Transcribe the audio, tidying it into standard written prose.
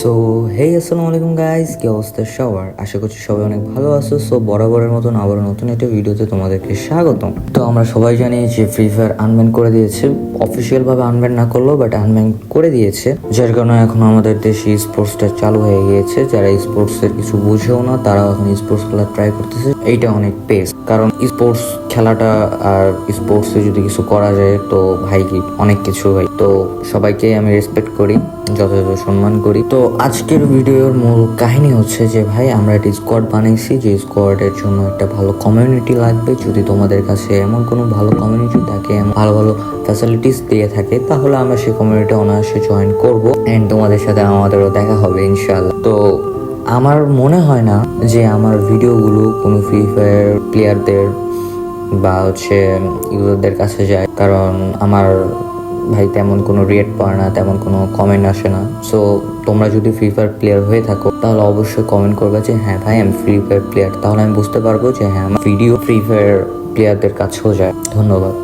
So hey আসসালামু আলাইকুম guys, কি অবস্থা সবার? আশা করছি সবাই অনেক ভালো আছো। সো বরাবরের মতন আবার নতুন একটা ভিডিওতে তোমাদেরকে স্বাগতম। তো আমরা সবাই জানি যে ফ্রি ফায়ার আনব্যান করে দিয়েছে, অফিসিয়াল ভাবে আনব্যান না করলেও বাট আনব্যান করে দিয়েছে, যার কারণে এখন আমাদের দেশে স্পোর্টসটা চালু হয়ে গিয়েছে। যারা স্পোর্টস এর কিছু বুঝেও না তারা এখন স্পোর্টস খেলা ট্রাই করতেছে। এইটা অনেক বেশ, কারণ স্পোর্টস খেলাটা আর স্পোর্টসে যদি কিছু করা যায় তো ভাই কি অনেক কিছু হয়। তো সবাইকে আমি রেসপেক্ট করি, যথাযথ সম্মান করি। তো আজকের ভিডিওর মূল কাহিনী হচ্ছে যে ভাই আমরা একটা স্কোয়াড বানাইছি, যে স্কোয়াডের জন্য একটা ভালো কমিউনিটি লাগবে। যদি তোমাদের কাছে এমন কোনো ভালো কমিউনিটি থাকে, ভালো ভালো ফ্যাসিলিটিস দিয়ে থাকে, তাহলে আমরা সেই কমিউনিটি অনায়াসে জয়েন করব এন্ড তোমাদের সাথে আমাদেরও দেখা হবে ইনশাআল্লাহ। তো আমার মনে হয় না যে আমার ভিডিওগুলো কোনো ফ্রি ফায়ার প্লেয়ারদের বা ইউজারদের কাছে যায়, কারণ আমার ভাই তেমন কোনো রেট পড়ে না, তেমন কোনো কমেন্ট আসে না। সো তোমরা যদি ফ্রি ফায়ার প্লেয়ার হয়ে থাকো তাহলে অবশ্যই কমেন্ট করবে যে হ্যাঁ ভাই আমি ফ্রি ফায়ার প্লেয়ার, তাহলে আমি বুঝতে পারবো যে হ্যাঁ আমার ভিডিও ফ্রি ফায়ার প্লেয়ারদের কাছেও যায়। ধন্যবাদ।